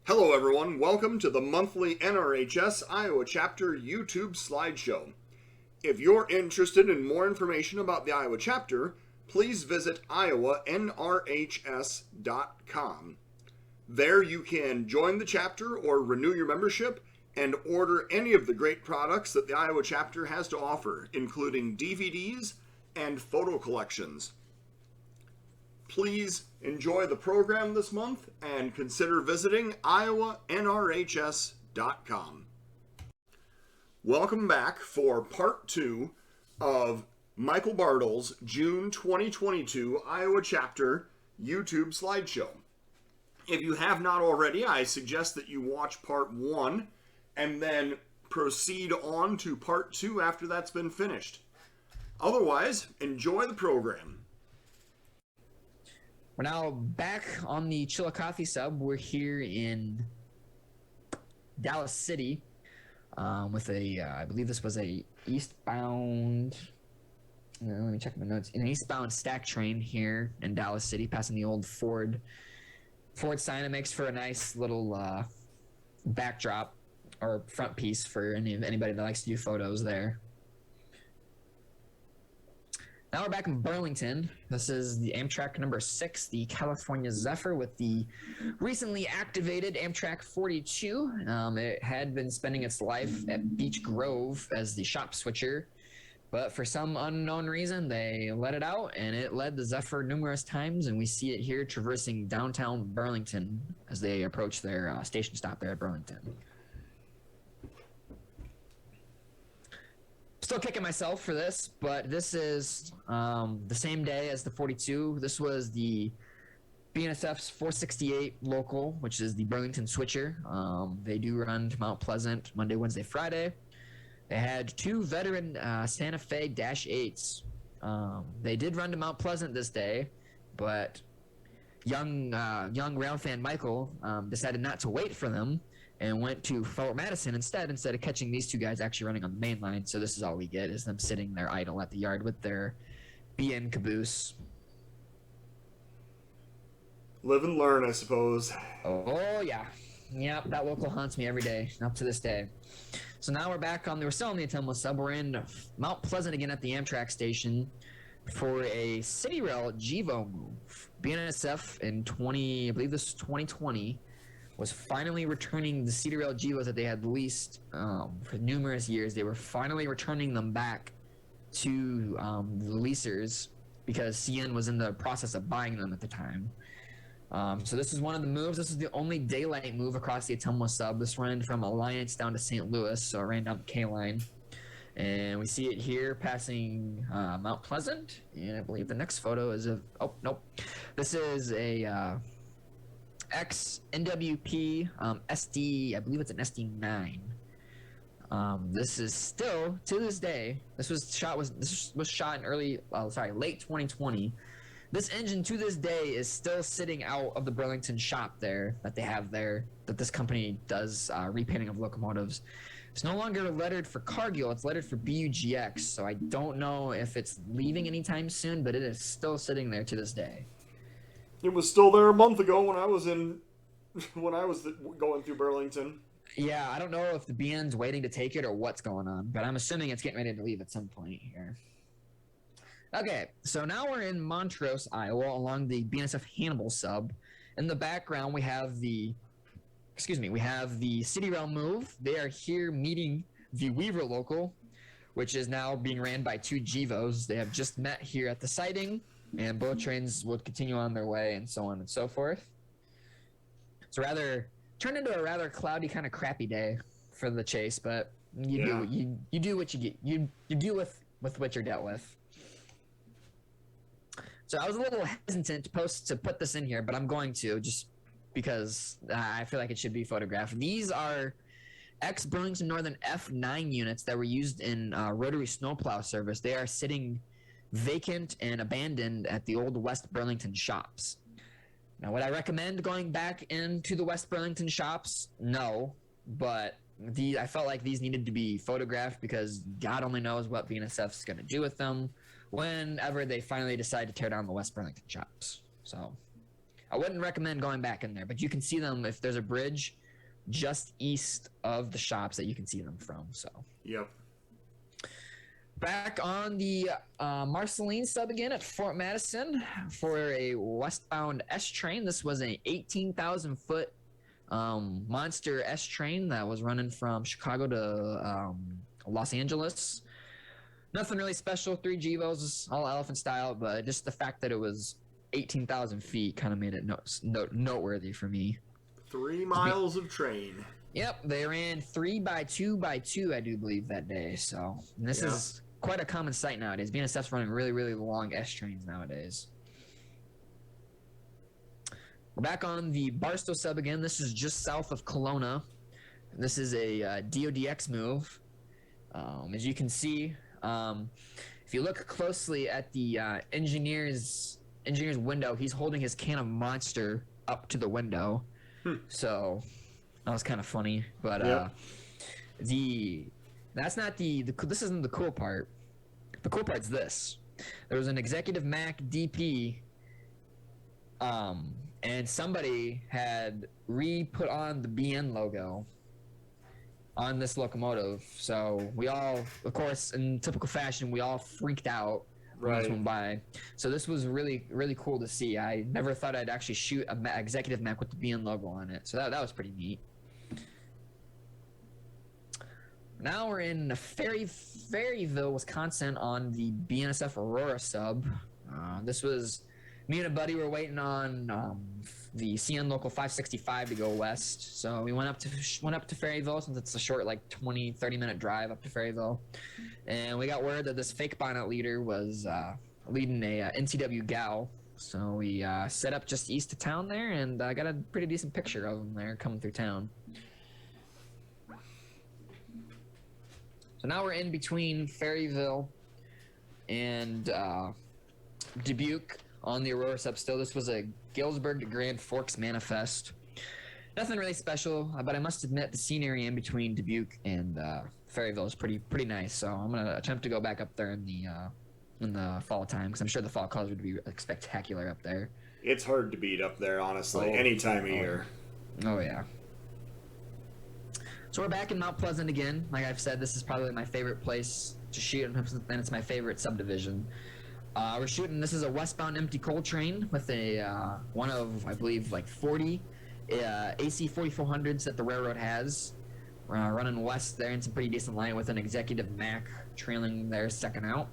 Hello, everyone. Welcome to the monthly NRHS Iowa Chapter YouTube slideshow. If you're interested in more information about the Iowa Chapter, please visit iowanrhs.com. There you can join the chapter or renew your membership and order any of the great products that the Iowa Chapter has to offer, including DVDs and photo collections. Please enjoy the program this month and consider visiting iowanrhs.com. Welcome back for part 2 of Michael Bartels' June 2022 Iowa Chapter YouTube slideshow. If you have not already, I suggest that you watch part 1 and then proceed on to part 2 after that's been finished. Otherwise, enjoy the program. We're now back on the Chillicothe sub. We're here in Dallas City with I believe this was a eastbound, let me check my notes, an eastbound stack train here in Dallas City, passing the old Ford sign. It makes for a nice little backdrop or front piece for anybody that likes to do photos there. Now we're back in Burlington. This is the Amtrak number 6, the California Zephyr, with the recently activated Amtrak 42. It had been spending its life at Beech Grove as the shop switcher, but for some unknown reason, they let it out, and it led the Zephyr numerous times, and we see it here traversing downtown Burlington as they approach their station stop there at Burlington. Still kicking myself for this, but this is the same day as the 42. This was the BNSF's 468 local, which is the Burlington Switcher. They do run to Mount Pleasant Monday, Wednesday, Friday. They had 2 veteran Santa Fe Dash 8s. They did run to Mount Pleasant this day, but young rail fan Michael decided not to wait for them and went to Fort Madison instead of catching these 2 guys actually running on the main line. So this is all we get, is them sitting there idle at the yard with their BN caboose. Live and learn, I suppose. Oh yeah. Yep, that local haunts me every day, up to this day. So now we're still on the Atumwa sub. We're in Mount Pleasant again at the Amtrak station for a City Rail GEVO move. BNSF in 2020, was finally returning the City Rail GEVOs that they had leased for numerous years. They were finally returning them back to the leasers because CN was in the process of buying them at the time. So this is one of the moves. This is the only daylight move across the Atumwa sub. This ran from Alliance down to St. Louis, so it ran down the K line. And we see it here passing Mount Pleasant. And I believe the next photo is oh, nope. This is a ex-NWP SD, I believe it's an SD9. This is still, to this day, this was shot in late 2020. This engine to this day is still sitting out of the Burlington shop there that they have there, that this company does repainting of locomotives. It's no longer lettered for Cargill, it's lettered for BUGX, so I don't know if it's leaving anytime soon, but it is still sitting there to this day. It was still there a month ago when I was going through Burlington. Yeah, I don't know if the BN's waiting to take it or what's going on, but I'm assuming it's getting ready to leave at some point here. Okay, so now we're in Montrose, Iowa, along the BNSF Hannibal sub. In the background, we have the City Rail move. They are here meeting the Weaver local, which is now being ran by 2 GEVOs. They have just met here at the siding, and both trains will continue on their way, and so on and so forth. It's turned into a rather cloudy, kind of crappy day for the chase, but you do what you get. You deal with what you're dealt with. So I was a little hesitant to put this in here, but I'm going to, just because I feel like it should be photographed. These are ex-Burlington Northern F9 units that were used in rotary snowplow service. They are sitting vacant and abandoned at the old West Burlington shops. Now, would I recommend going back into the West Burlington shops? No, but I felt like these needed to be photographed because God only knows what BNSF's going to do with them whenever they finally decide to tear down the West Burlington shops. So I wouldn't recommend going back in there, but you can see them if there's a bridge just east of the shops that you can see them from. So Yep. back on the Marceline sub again at Fort Madison for a westbound S train. This was an 18,000 foot monster S train that was running from Chicago to Los Angeles. Nothing really special, 3 GEVOs, all elephant style, but just the fact that it was 18,000 feet kind of made it noteworthy for me. 3 miles of train. Yep, they ran 3x2x2, I do believe, that day. So this is quite a common sight nowadays. BNSF's running really, really long S trains nowadays. We're back on the Barstow sub again. This is just south of Kelowna. This is a DODX move. As you can see, if you look closely at the engineer's window, he's holding his can of Monster up to the window. So that was kind of funny. But that's not this isn't the cool part. The cool part's this. There was an executive Mac DP, and somebody had re-put on the BN logo on this locomotive. So we all, of course, in typical fashion, we all freaked out when this went by. So this was really, really cool to see. I never thought I'd actually shoot a executive Mac with the BN logo on it. So that was pretty neat. Now we're in Ferryville, Wisconsin on the BNSF Aurora sub. This was me and a buddy were waiting on the CN Local 565 to go west. So we went up to Ferryville, since it's a short, like 20-30 minute drive up to Ferryville. And we got word that this fake bonnet leader was leading a NCW gal. So we set up just east of town there, and I got a pretty decent picture of him there coming through town. So now we're in between Ferryville and Dubuque on the Aurora sub still. This was a Galesburg to Grand Forks manifest. Nothing really special, but I must admit the scenery in between Dubuque and Ferryville is pretty nice. So I'm gonna attempt to go back up there in the fall time, because I'm sure the fall colors would be spectacular up there. It's hard to beat up there, honestly, any time of year. Oh yeah. So we're back in Mount Pleasant again. Like I've said, this is probably my favorite place to shoot, and it's my favorite subdivision. We're shooting, this is a westbound empty coal train with a one of, I believe, like 40 AC 4400s that the railroad has. We're running west there in some pretty decent line with an executive Mac trailing there second out.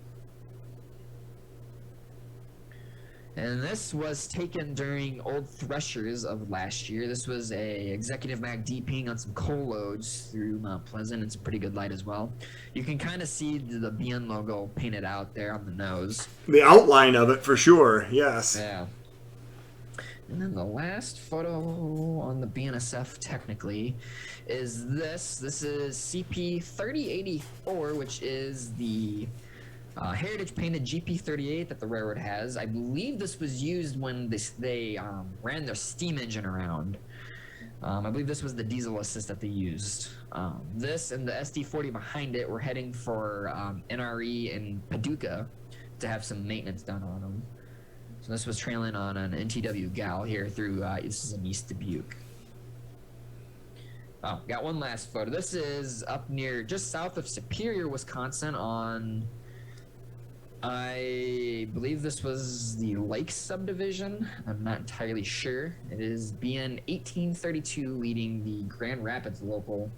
And this was taken during Old Threshers of last year. This was a executive Mac DPing on some coal loads through Mount Pleasant. It's a pretty good light as well. You can kind of see the BN logo painted out there on the nose. The outline of it, for sure, yes. Yeah. And then the last photo on the BNSF, technically, is this. This is CP 3084, which is the heritage painted GP38 that the railroad has. I believe this was used when they ran their steam engine around. I believe this was the diesel assist that they used. This and the SD40 behind it were heading for NRE in Paducah to have some maintenance done on them. So this was trailing on an NTW gal here through, this is in East Dubuque. Oh, got one last photo. This is up near, just south of Superior, Wisconsin on, I believe this was the Lake subdivision. I'm not entirely sure. It is BN 1832 leading the Grand Rapids local.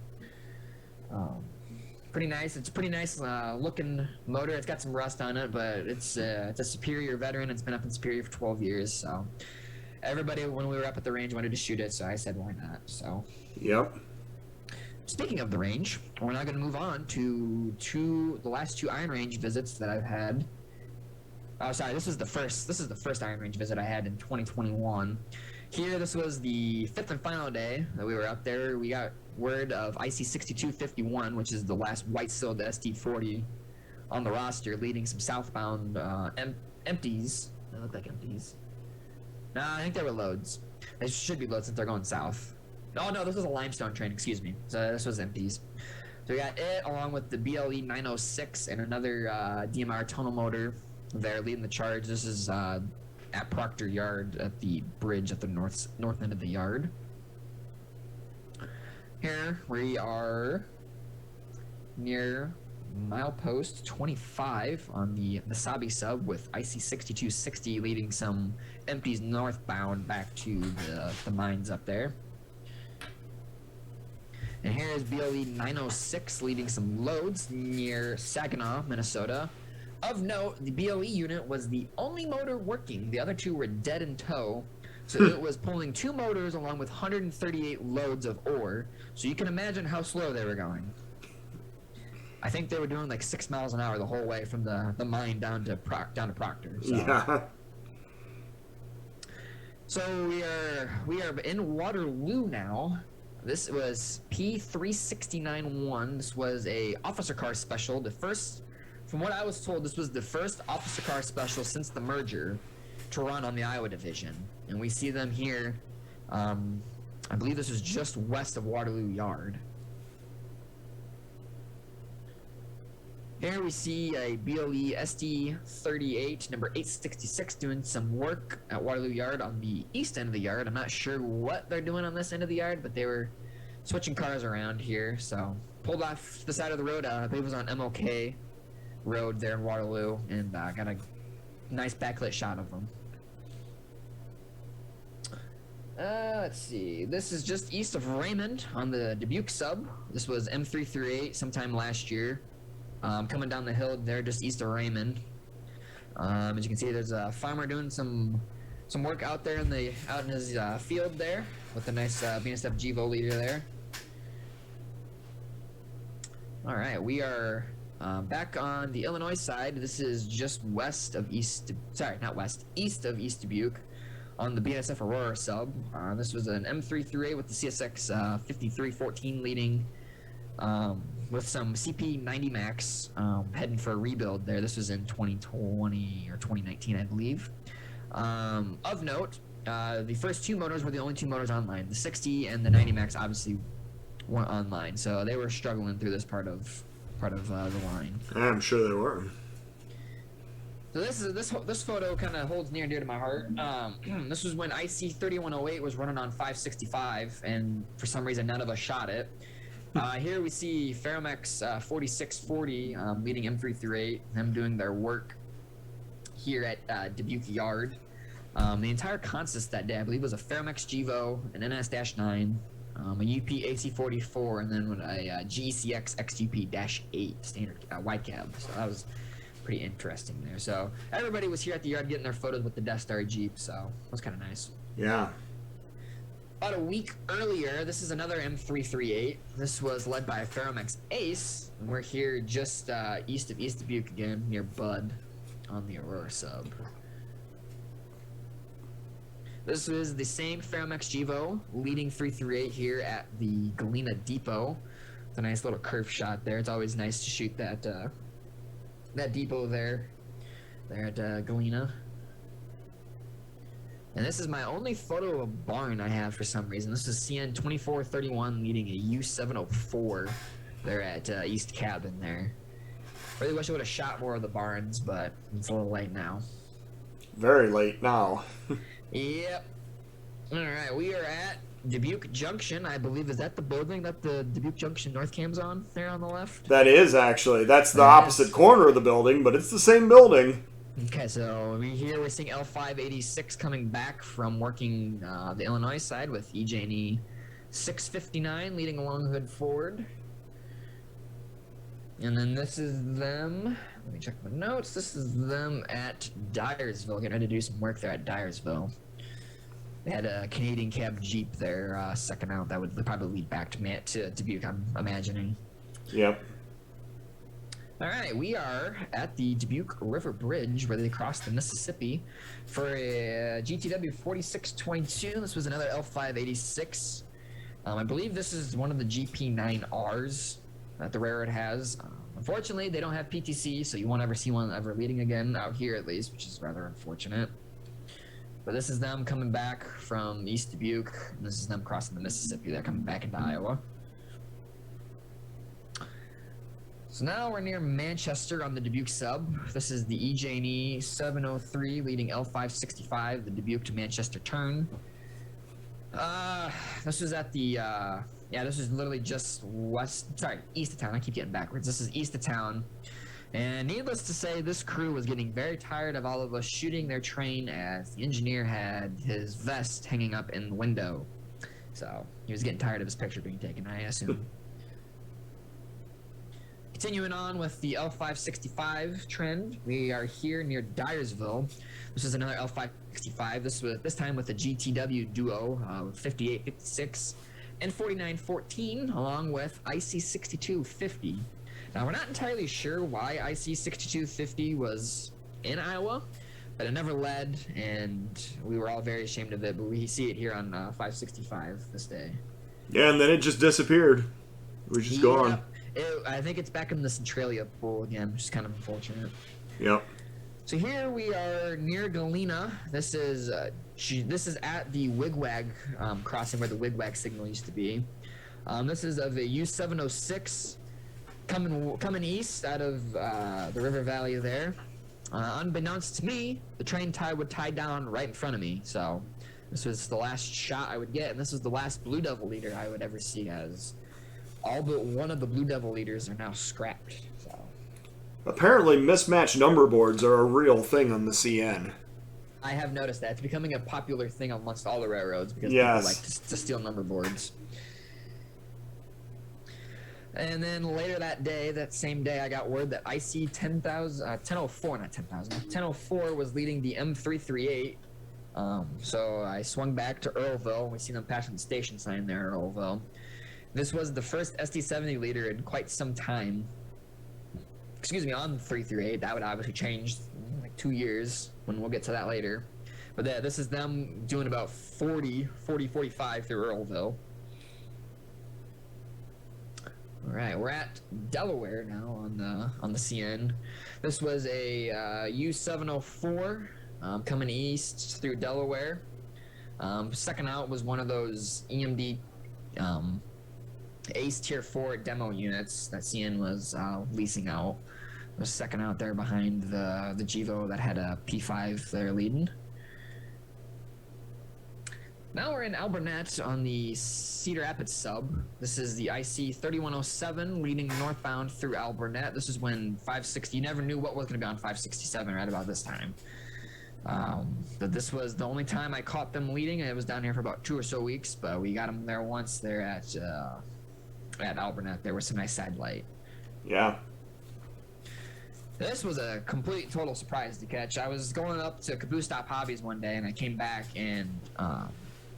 Pretty nice. It's a pretty nice looking motor. It's got some rust on it, but it's a Superior veteran. It's been up in Superior for 12 years. So everybody, when we were up at the range, wanted to shoot it. So I said, why not? So. Yep. Speaking of the range, we're now going to move on to the last 2 Iron Range visits that I've had. Oh, sorry, this is the first Iron Range visit I had in 2021. Here, this was the 5th and final day that we were up there. We got word of IC 6251, which is the last white-sealed SD40 on the roster, leading some southbound empties. They look like empties. No, I think they were loads. They should be loads since they're going south. Oh no, this was a limestone train, excuse me. So this was empties. So we got it along with the BLE 906 and another DMR tunnel motor there leading the charge. This is at Proctor Yard at the bridge at the north end of the yard. Here we are near milepost 25 on the Wasabi sub with IC 6260 leading some empties northbound back to the mines up there. And here is BLE 906 leading some loads near Saginaw, Minnesota. Of note, the BLE unit was the only motor working. The other two were dead in tow. So it was pulling 2 motors along with 138 loads of ore. So you can imagine how slow they were going. I think they were doing like 6 miles an hour the whole way from the mine down to Proctor. So. Yeah. So we are in Waterloo now. This was P3691. This was a officer car special. The first, from what I was told, this was the first officer car special since the merger to run on the Iowa division. And we see them here. I believe this was just west of Waterloo Yard. Here we see a BLE SD38, number 866, doing some work at Waterloo Yard on the east end of the yard. I'm not sure what they're doing on this end of the yard, but they were switching cars around here. So pulled off the side of the road. I believe it was on MLK Road there in Waterloo, and got a nice backlit shot of them. Let's see. This is just east of Raymond on the Dubuque sub. This was M338 sometime last year. Coming down the hill there just east of Raymond. As you can see, there's a farmer doing some work out there in his field there with a nice BNSF Gevo leader there. All right, we are back on the Illinois side. This is just east of East Dubuque on the BNSF Aurora sub. This was an M338 with the CSX 5314 leading. With some CP90 Max heading for a rebuild there. This was in 2020 or 2019, I believe. Of note, the first 2 motors were the only 2 motors online. The 60 and the 90 Max obviously weren't online, so they were struggling through this part of the line. I'm sure they were. So this photo kind of holds near and dear to my heart. This was when IC 3108 was running on 565, and for some reason none of us shot it. Here we see Ferromex 4640 leading M338, them doing their work here at Dubuque Yard. The entire consist that day, I believe, was a Ferromex Gevo, an NS-9, a UP AC44, and then a GECX XUP-8 standard wide cab. So that was pretty interesting there. So everybody was here at the yard getting their photos with the Death Star Jeep, so it was kind of nice. Yeah. About a week earlier, this is another M338. This was led by a Ferromex Ace, and we're here just east of East Dubuque again, near Bud, on the Aurora sub. This is the same Ferromex Gevo leading 338 here at the Galena Depot. It's a nice little curve shot there. It's always nice to shoot that depot there at Galena. And this is my only photo of a barn I have for some reason. This is CN2431 leading a U704 there at East Cabin there. Really wish I would have shot more of the barns, but it's a little late now. Very late now. Yep. Alright, we are at Dubuque Junction. I believe, is that the building that the Dubuque Junction North Cam's on there on the left? That is, actually. That's the opposite corner of the building, but it's the same building. Okay, so we're seeing L586 coming back from working the Illinois side with EJ&E 659 leading along Hood Ford. And then this is them. Let me check my notes. This is them at Dyersville, getting ready to do some work there at Dyersville. They had a Canadian cab Jeep there second out. That would probably lead back to Dubuque, I'm imagining. Yep. All right, we are at the Dubuque River Bridge where they cross the Mississippi for a GTW 4622. This was another L586. I believe this is one of the GP9Rs that the railroad has. Unfortunately, they don't have PTC, so you won't ever see one ever leading again out here at least, which is rather unfortunate. But this is them coming back from East Dubuque, and this is them crossing the Mississippi. They're coming back into Iowa. So now we're near Manchester on the Dubuque sub. This is the EJ&E 703 leading L565, the Dubuque to Manchester turn. This was at the, this was literally just east of town. I keep getting backwards. This is east of town. And needless to say, this crew was getting very tired of all of us shooting their train as the engineer had his vest hanging up in the window. So he was getting tired of his picture being taken, I assume. Continuing on with the L565 trend, we are here near Dyersville. This is another L565. This time with a GTW duo, 5856 and 4914, along with IC6250. Now we're not entirely sure why IC6250 was in Iowa, but it never led, and we were all very ashamed of it. But we see it here on 565 this day. Yeah, and then it just disappeared. It was just gone. I think it's back in the Centralia pool again, which is kind of unfortunate. Yep. So here we are near Galena. This is at the Wigwag crossing where the Wigwag signal used to be. This is of a U706 coming east out of the river valley there. Unbeknownst to me, the train would tie down right in front of me. So this was the last shot I would get, and this was the last Blue Devil leader I would ever see, as all but one of the Blue Devil leaders are now scrapped. So apparently mismatched number boards are a real thing on the CN. I have noticed that. It's becoming a popular thing amongst all the railroads because people like to steal number boards. And then later that same day, I got word that IC 1004 was leading the M338. So I swung back to Earlville. We see them passing the station sign there, Earlville. This was the first SD70 leader in quite some time. Excuse me, on 338. That would obviously change in like 2 years, when we'll get to that later. But this is them doing about 45 through Earlville. All right, we're at Delaware now on the CN. This was a U704 coming east through Delaware. Second out was one of those EMD Ace Tier 4 demo units that CN was leasing out. It was second out there behind the Gevo that had a P5 there leading. Now we're in Alburnett on the Cedar Rapids sub. This is the IC 3107 leading northbound through Alburnett. This is when 560, you never knew what was going to be on 567 right about this time. But this was the only time I caught them leading, and it was down here for about 2 or so weeks, but we got them there once there at Alburnett. There was some nice side light. Yeah. This was a complete total surprise to catch. I was going up to Caboose Stop Hobbies one day, and I came back, and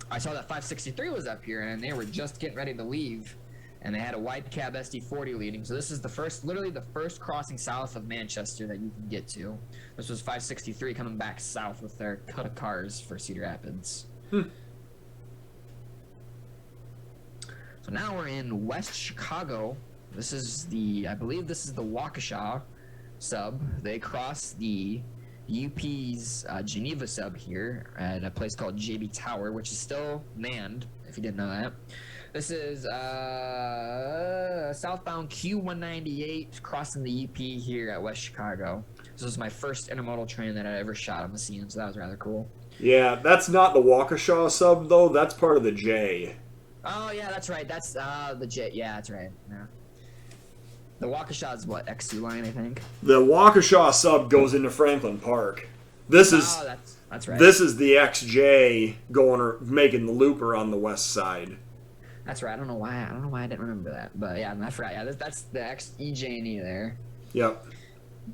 I saw that 563 was up here, and they were just getting ready to leave, and they had a wide cab SD40 leading. So this is literally the first crossing south of Manchester that you can get to. This was 563 coming back south with their cut of cars for Cedar Rapids. So now we're in West Chicago. I believe this is the Waukesha sub. They cross the UP's Geneva sub here at a place called JB Tower, which is still manned, if you didn't know that. This is southbound Q198 crossing the UP here at West Chicago. This was my first intermodal train that I ever shot on the CN, so that was rather cool. Yeah, that's not the Waukesha sub, though. That's part of the J. Oh, yeah, that's right. That's the J. Yeah, that's right. Yeah. The Waukesha is what, X2 line, I think? The Waukesha sub goes into Franklin Park. That's right. This is the XJ making the looper on the west side. That's right. I don't know why I didn't remember that, but yeah, I forgot. Yeah, that's the EJ&E there. Yep.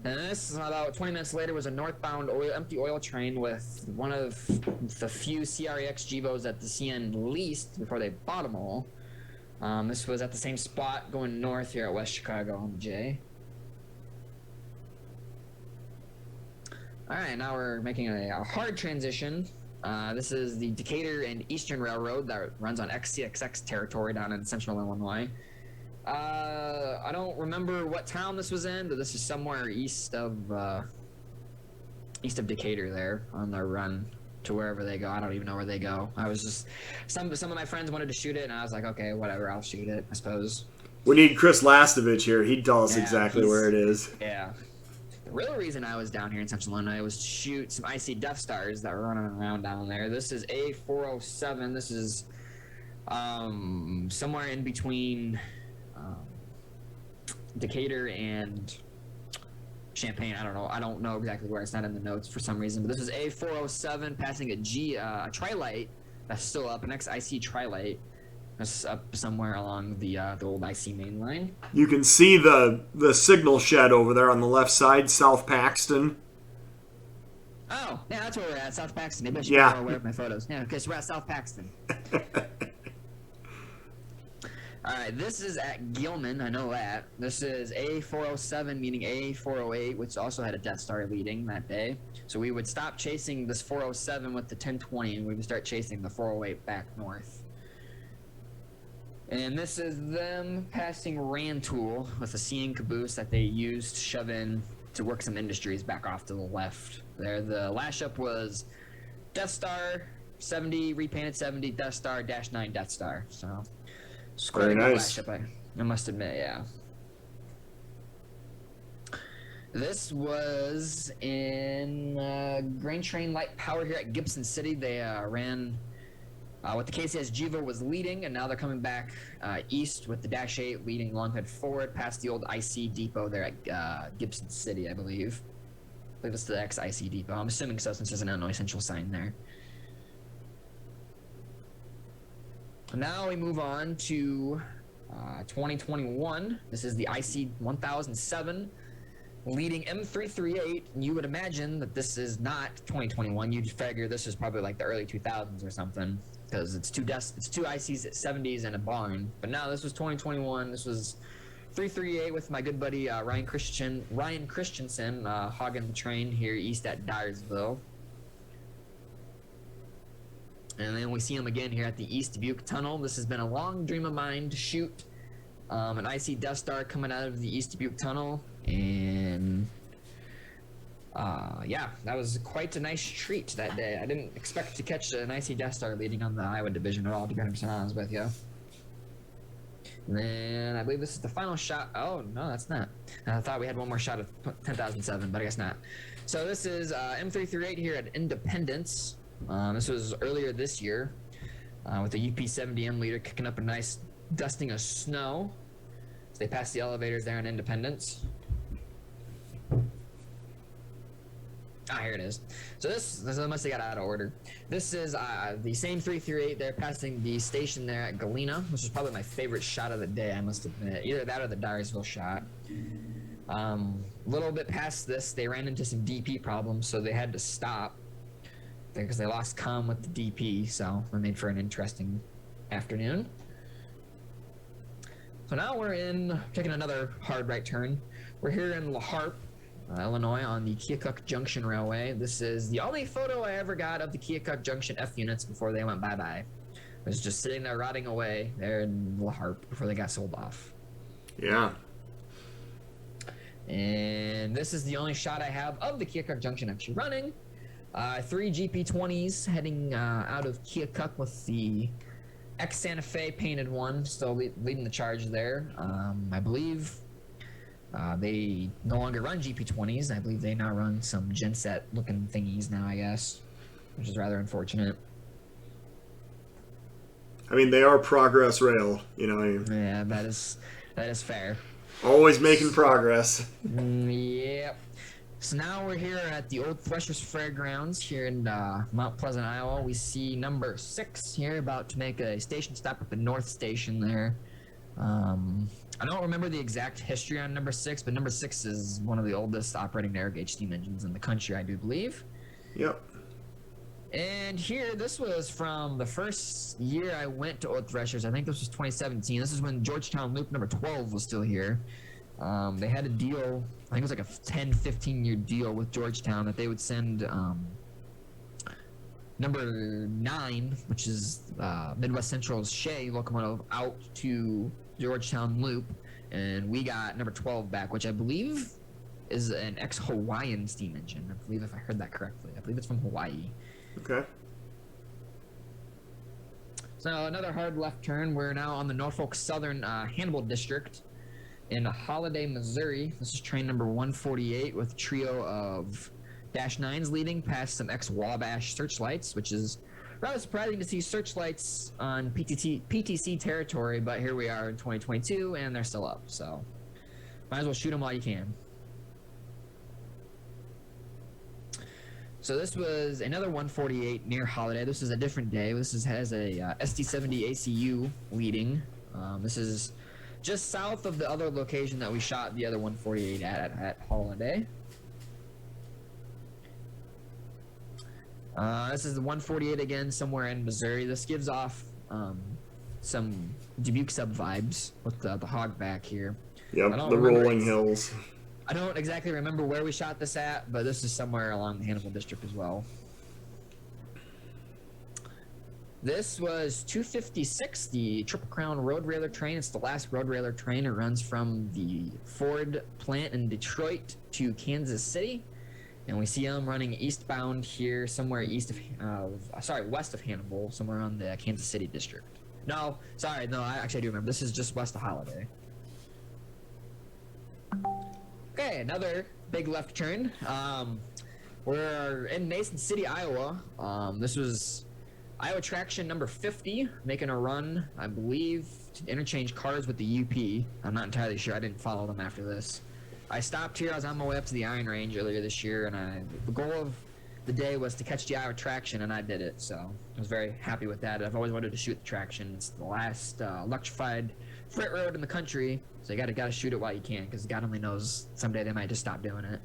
And this, about 20 minutes later, was a northbound empty oil train with one of the few CREX Gevos that the CN leased before they bought them all. This was at the same spot going north here at West Chicago on the J. Alright, now we're making a hard transition. This is the Decatur and Eastern Railroad that runs on XCXX territory down in central Illinois. I don't remember what town this was in, but this is somewhere east of Decatur there on their run to wherever they go. I don't even know where they go. I was just some of my friends wanted to shoot it, and I was like, okay, whatever, I'll shoot it, I suppose. We need Chris Lastovich here. He'd tell us Yeah, exactly where it is. Yeah. The real reason I was down here in Central Illinois was to shoot some IC Death Stars that were running around down there. This is A407. This is somewhere in between Decatur and Champaign. I don't know exactly where. It's not in the notes for some reason. But this is A407 passing a Trilite that's still up, an XIC Trilite. That's up somewhere along the old IC main line. You can see the signal shed over there on the left side, South Paxton. Oh, yeah, that's where we're at, South Paxton. Maybe I should be more aware of my photos. Yeah, okay, so we're at South Paxton. All right, this is at Gilman. I know that. This is A407 meeting A408, which also had a Death Star leading that day. So we would stop chasing this 407 with the 1020, and we would start chasing the 408 back north. And this is them passing Rantoul with a CN caboose that they used to shove in to work some industries back off to the left. There, the lash up was Death Star 70, repainted 70, Death Star -9 Death Star. So, it's quite very a good nice. lash up, I must admit, yeah. This was in Grain Train Light Power here at Gibson City. They ran with the KCS Jiva was leading, and now they're coming back east with the Dash 8 leading Longhead forward past the old IC depot there at Gibson City, I believe. I believe it's the ex-IC depot. I'm assuming so since there's an Illinois Central sign there. Now we move on to 2021. This is the IC 1007 leading M338. You would imagine that this is not 2021. You'd figure this is probably like the early 2000s or something, because it's two ICs at 70s and a barn. But no, this was 2021. This was 338 with my good buddy Ryan Christensen hogging the train here east at Dyersville. And then we see him again here at the East Butte Tunnel. This has been a long dream of mine to shoot an IC Death Star coming out of the East Butte Tunnel. And yeah, that was quite a nice treat that day. I didn't expect to catch an IC Death Star leading on the Iowa division at all, to be 100% honest with you. And then I believe this is the final shot. Oh, no, that's not. I thought we had one more shot of 10,007, but I guess not. So this is M338 here at Independence. This was earlier this year with the UP70M leader kicking up a nice dusting of snow. So they passed the elevators there in Independence. Ah, here it is. So this must have got out of order. This is the same 338 there passing the station there at Galena, which is probably my favorite shot of the day, I must admit. Either that or the Dyersville shot. A little bit past this, they ran into some DP problems, so they had to stop because they lost comm with the DP, so it made for an interesting afternoon. So now we're taking another hard right turn. We're here in La Harpe, Illinois, on the Keokuk Junction Railway. This is the only photo I ever got of the Keokuk Junction F units before they went bye-bye. It was just sitting there rotting away there in La Harpe before they got sold off. Yeah. And this is the only shot I have of the Keokuk Junction actually running. 3 GP20s heading out of Keokuk with the ex-Santa Fe painted one, still leading the charge there. I believe they no longer run GP20s. I believe they now run some Genset-looking thingies now, I guess, which is rather unfortunate. I mean, they are Progress Rail, you know. Yeah, that is fair. Always making progress. Yep. So now we're here at the Old Threshers Fairgrounds here in Mount Pleasant, Iowa. We see number 6 here about to make a station stop at the North Station there. I don't remember the exact history on number 6, but number 6 is one of the oldest operating narrow gauge steam engines in the country, I do believe. Yep. And here, this was from the first year I went to Old Threshers. I think this was 2017. This is when Georgetown Loop number 12 was still here. They had a deal, I think it was like a 10-15 year deal with Georgetown that they would send number 9, which is Midwest Central's Shea locomotive, out to Georgetown Loop, and we got number 12 back, which I believe is an ex-Hawaiian steam engine. I believe, if I heard that correctly. I believe it's from Hawaii. Okay. So another hard left turn. We're now on the Norfolk Southern Hannibal District in Holiday, Missouri. This is train number 148 with a trio of Dash 9s leading past some ex-Wabash searchlights, which is rather surprising to see searchlights on PTC territory, but here we are in 2022 and they're still up, so might as well shoot them while you can. So this was another 148 near Holiday. This is a different day. This has a SD70 ACU leading. This is just south of the other location that we shot the other 148 at Holiday. This is the 148 again, somewhere in Missouri. This gives off some Dubuque sub vibes with the hog back here. Yep, the rolling hills. I don't exactly remember where we shot this at, but this is somewhere along the Hannibal District as well. This was 256, the Triple Crown Road Railer train. It's the last Road Railer train. It runs from the Ford plant in Detroit to Kansas City. And we see them running eastbound here, somewhere west of Hannibal, somewhere on the Kansas City district. No, I do remember. This is just west of Holiday. Okay, another big left turn. We're in Mason City, Iowa. This was Iowa traction number 50, making a run, I believe, to interchange cars with the UP. I'm not entirely sure. I didn't follow them after this. I stopped here. I was on my way up to the Iron Range earlier this year, and the goal of the day was to catch the Iowa traction, and I did it. So I was very happy with that. I've always wanted to shoot the traction. It's the last electrified freight road in the country, so you gotta shoot it while you can, because God only knows someday they might just stop doing it.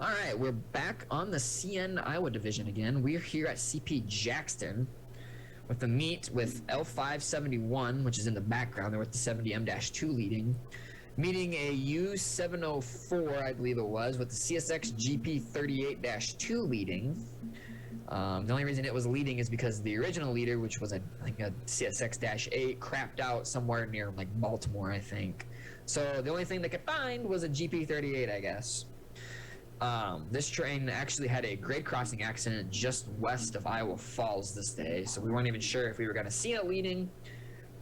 All right, we're back on the CN Iowa division again. We're here at CP Jackson with the meet with L571, which is in the background. They're with the 70M-2 leading, meeting a U704, I believe it was, with the CSX GP38-2 leading. The only reason it was leading is because the original leader, which was I think a CSX-8, crapped out somewhere near like Baltimore, I think. So the only thing they could find was a GP38, I guess. This train actually had a grade crossing accident just west of Iowa Falls this day, so we weren't even sure if we were going to see it leading,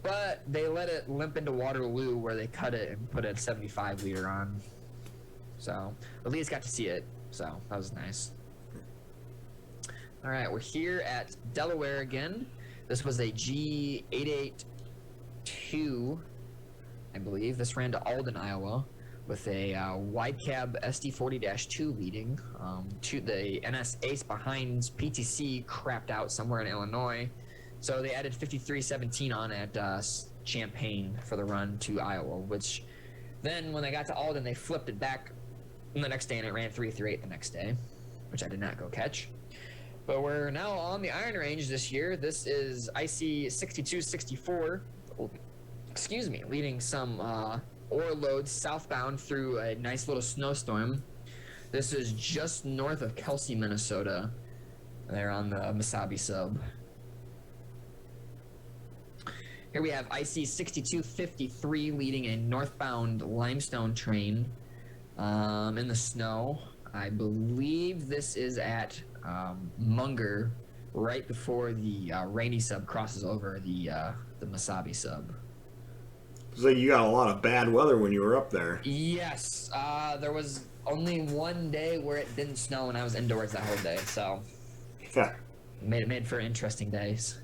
but they let it limp into Waterloo where they cut it and put a 75 liter on. So at least got to see it, so that was nice. All right, we're here at Delaware again. This was a G882, I believe. This ran to Alden, Iowa, with a wide cab SD40-2 leading. The NS Ace behind PTC crapped out somewhere in Illinois, so they added 5317 on at Champaign for the run to Iowa, which then when they got to Alden, they flipped it back the next day and it ran 338 the next day, which I did not go catch. But we're now on the Iron Range this year. This is IC 6264, leading some ore loads southbound through a nice little snowstorm. This is just north of Kelsey, Minnesota. They're on the Mesabi sub. Here we have IC 6253 leading a northbound limestone train in the snow. I believe this is at Munger, right before the Rainy sub crosses over the Mesabi sub. So you got a lot of bad weather when you were up there. Yes, there was only one day where it didn't snow and I was indoors that whole day, so yeah, made for interesting days.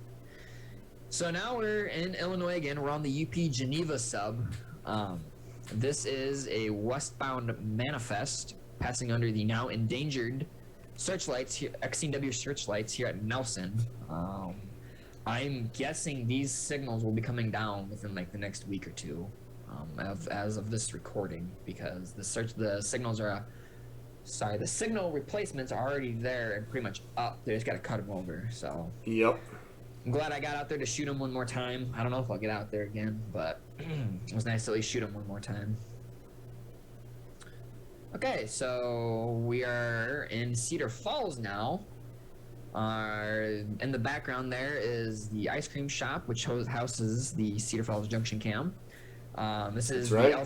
So now we're in Illinois again. We're on the UP Geneva sub. This is a westbound manifest passing under the now endangered searchlights here, XCW searchlights here at Nelson. I'm guessing these signals will be coming down within like the next week or two, as of this recording, because the signal replacements are already there and pretty much up. They just got to cut them over. So yep. I'm glad I got out there to shoot them one more time. I don't know if I'll get out there again, but it was nice to at least shoot them one more time. Okay, so we are in Cedar Falls now. In the background there is the ice cream shop, which houses the Cedar Falls Junction Cam. This is right. The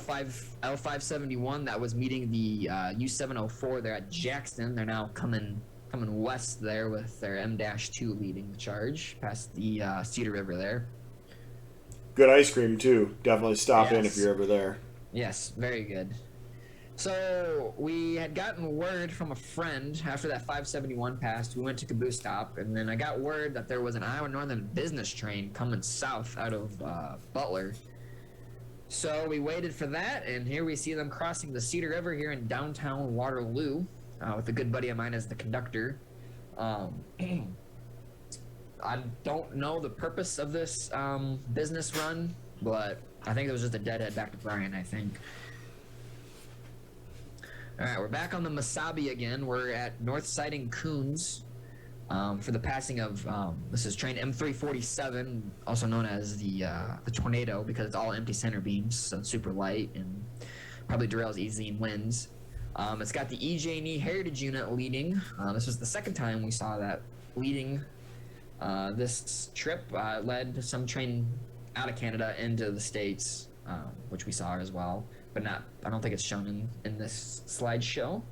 L571 that was meeting the U704 there at Jackson. They're now coming coming west there with their M-2 leading the charge past the Cedar River there. Good ice cream, too. Definitely stop in if Yes. you're ever there. Yes, very good. So we had gotten word from a friend after that 571 passed. We went to Caboose Stop, and then I got word that there was an Iowa Northern business train coming south out of Butler. So we waited for that, and here we see them crossing the Cedar River here in downtown Waterloo with a good buddy of mine as the conductor. I don't know the purpose of this business run, but I think it was just a deadhead back to Bryan, I think. All right, we're back on the Mesabi again. We're at North Siding Coons for the passing of, this is train M347, also known as the Tornado, because it's all empty center beams, so it's super light and probably derails easily in winds. It's got the EJ&E Heritage Unit leading. This was the second time we saw that leading this trip. Led some train out of Canada into the States, which we saw as well. But not, I don't think it's shown in this slideshow.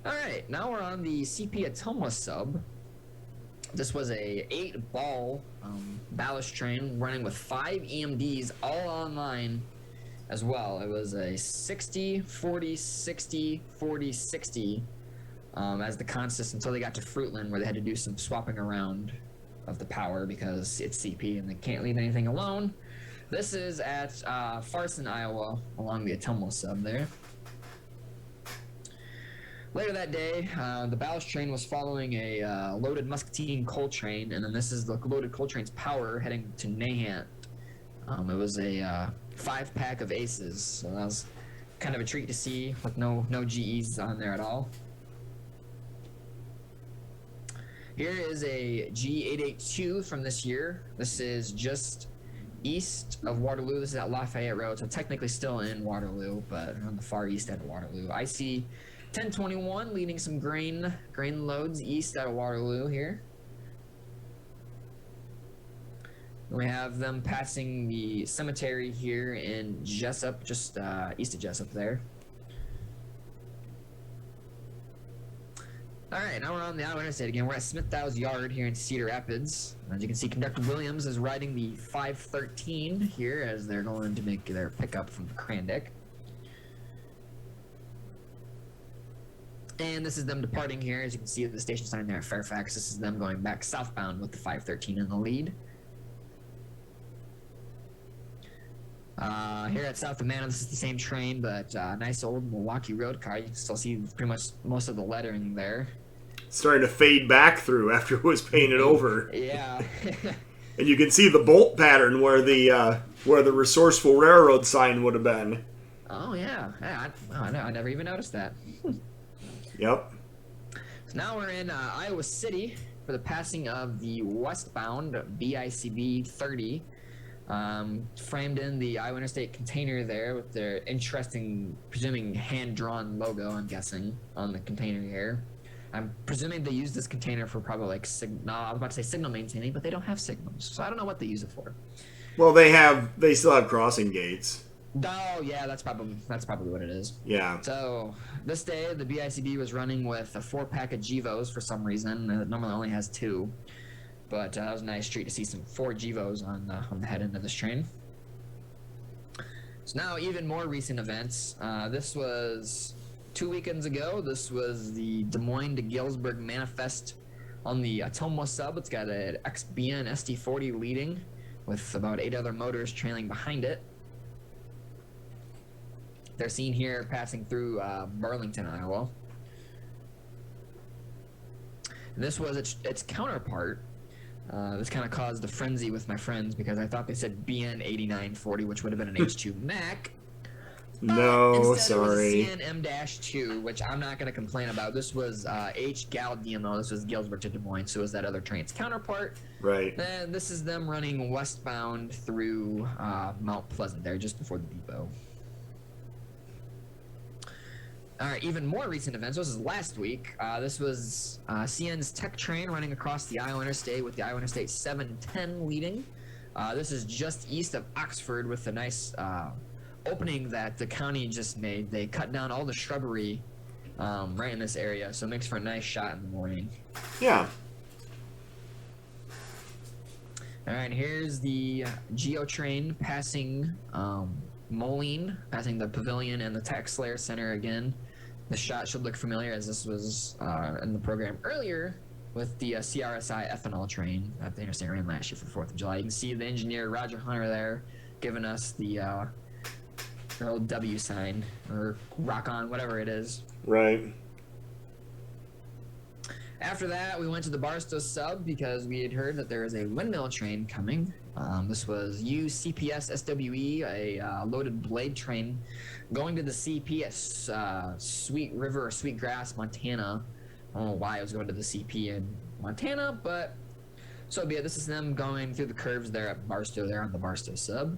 All right, now we're on the CP Ottumwa sub. This was a 8-ball ballast train running with 5 EMDs all online as well. It was a 60, 40, 60, 40, 60 as the consist until they got to Fruitland, where they had to do some swapping around of the power because it's CP and they can't leave anything alone. This is at Farson, Iowa, along the Ottumwa sub there. Later that day, the ballast train was following a loaded Muscatine coal train, and then this is the loaded coal train's power heading to Nahant. It was a 5-pack of aces, so that was kind of a treat to see, with no GEs on there at all. Here is a G882 from this year. This is just east of Waterloo. This is at Lafayette Road, so technically still in Waterloo, but on the far east end of Waterloo. I see 1021 leading some grain loads east out of Waterloo here. We have them passing the cemetery here in Jessup, just east of Jessup there. All right, now we're on the Iowa Interstate again. We're at Smithdow's Yard here in Cedar Rapids. As you can see, Conductor Williams is riding the 513 here as they're going to make their pickup from the Krandick. And this is them departing here. As you can see at the station sign there at Fairfax, this is them going back southbound with the 513 in the lead. Here at South of Manor, this is the same train, but nice old Milwaukee road car. You can still see pretty much most of the lettering there. Starting to fade back through after it was painted over. Yeah. And you can see the bolt pattern where the Resourceful Railroad sign would have been. Oh yeah, I never even noticed that. Yep. So now we're in Iowa City for the passing of the westbound BICB 30. Framed in the Iowa Interstate container there with their interesting, presuming hand-drawn logo, I'm guessing, on the container here. I'm presuming they use this container for probably like I was about to say signal maintaining, but they don't have signals, so I don't know what they use it for. Well, they still have crossing gates. Oh yeah, that's probably what it is. Yeah. So this day the BICB was running with a 4-pack of Gevos for some reason. It normally only has 2. But that was a nice treat to see some 4 Gevos on the head end of this train. So now even more recent events. This was 2 weekends ago. This was the Des Moines to Galesburg manifest on the Ottumwa sub. It's got an XBN SD40 leading with about 8 other motors trailing behind it. They're seen here passing through Burlington, Iowa. And this was its counterpart. This kind of caused a frenzy with my friends because I thought they said BN 8940, which would have been an H2 Mac. No, instead sorry. It was a CN-M-2, which I'm not going to complain about. This was H-Gal DMO. This was Galesburg to Des Moines, so it was that other train's counterpart. Right. And this is them running westbound through Mount Pleasant there, just before the depot. All right, even more recent events. This is last week. This was CN's tech train running across the Iowa Interstate with the Iowa Interstate 710 leading. This is just east of Oxford with a nice opening that the county just made. They cut down all the shrubbery right in this area, so it makes for a nice shot in the morning. Yeah. All right, here's the Geo train passing Moline, passing the Pavilion and the Tech Slayer Center again. The shot should look familiar, as this was in the program earlier with the CRSI ethanol train that the interstate ran last year for the 4th of July. You can see the engineer Roger Hunter there giving us the old W sign, or rock on, whatever it is. Right. After that, we went to the Barstow sub because we had heard that there is a windmill train coming. This was UCPS SWE, a loaded blade train going to the CP at Sweet River or Sweetgrass, Montana. I don't know why it was going to the CP in Montana, but so be it. This is them going through the curves there at Barstow, there on the Barstow sub.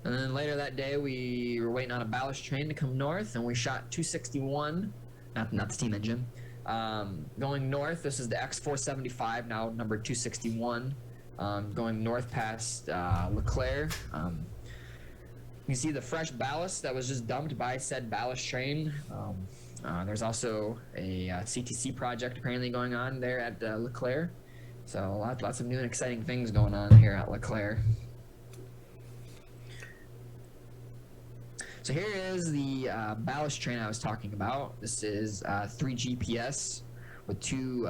And then later that day, we were waiting on a ballast train to come north, and we shot 261. Not the steam engine. Going north, this is the X475, now number 261. Going north past LeClaire. You can see the fresh ballast that was just dumped by said ballast train. There's also a CTC project apparently going on there at LeClaire. So lots of new and exciting things going on here at LeClaire. So here is the ballast train I was talking about. This is 3 GPS with 2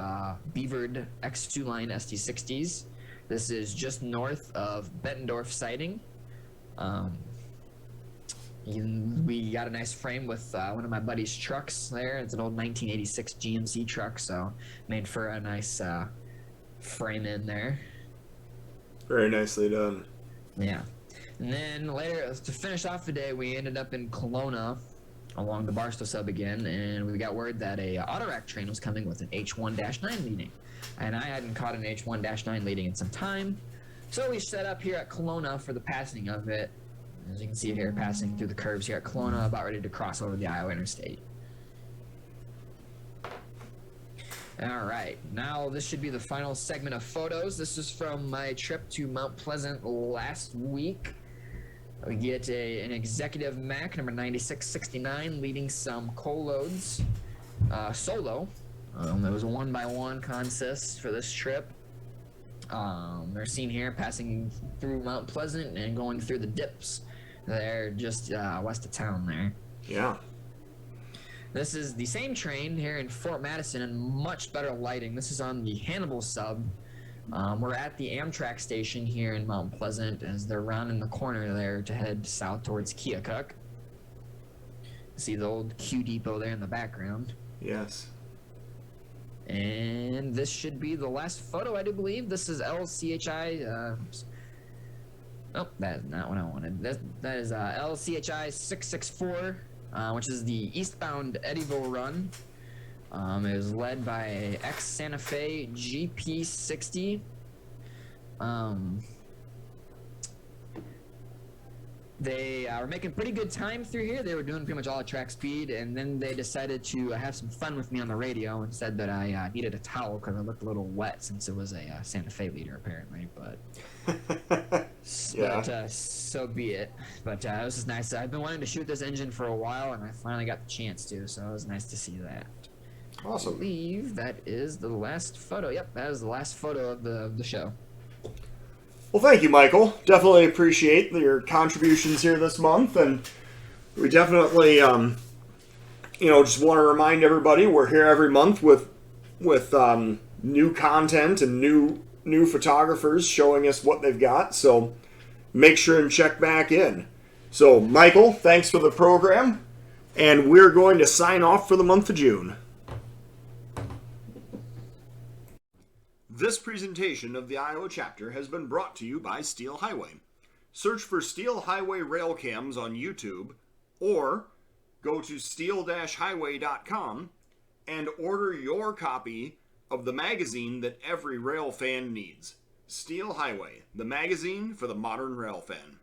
beavered X2 line ST60s. This is just north of Bettendorf siding. We got a nice frame with one of my buddy's trucks there. It's an old 1986 GMC truck, so made for a nice frame in there. Very nicely done. Yeah. And then later, to finish off the day, we ended up in Kelowna along the Barstow sub again, and we got word that a Autorack train was coming with an H1-9 leading. And I hadn't caught an H1-9 leading in some time, so we set up here at Kelowna for the passing of it. As you can see here, passing through the curves here at Kelowna, about ready to cross over the Iowa Interstate. All right, now this should be the final segment of photos. This is from my trip to Mount Pleasant last week. We get an executive Mac number 9669 leading some coal loads solo. There was a 1x1 consist for this trip. They're seen here passing through Mount Pleasant and going through the dips. They're just west of town there. Yeah. This is the same train here in Fort Madison and much better lighting. This is on the Hannibal sub. We're at the Amtrak station here in Mount Pleasant as they're rounding the corner there to head south towards Keokuk. See the old Q depot there in the background. Yes. And this should be the last photo, I do believe. This is LCHI. Oh, that is not what I wanted. That is LCHI 664, which is the eastbound Eddyville run. It was led by ex Santa Fe GP60. They were making pretty good time through here. They were doing pretty much all at track speed, and then they decided to have some fun with me on the radio and said that I needed a towel because I looked a little wet since it was a Santa Fe leader apparently. But yeah. So be it. But it was just nice. I've been wanting to shoot this engine for a while, and I finally got the chance to. So it was nice to see that. Awesome. I believe that is the last photo. Yep, that is the last photo of the show. Well, thank you, Michael. Definitely appreciate your contributions here this month, and we definitely, just want to remind everybody we're here every month with new content and new photographers showing us what they've got. So make sure and check back in. So, Michael, thanks for the program, and we're going to sign off for the month of June. This presentation of the Iowa chapter has been brought to you by Steel Highway. Search for Steel Highway rail cams on YouTube or go to steel-highway.com and order your copy of the magazine that every rail fan needs. Steel Highway, the magazine for the modern rail fan.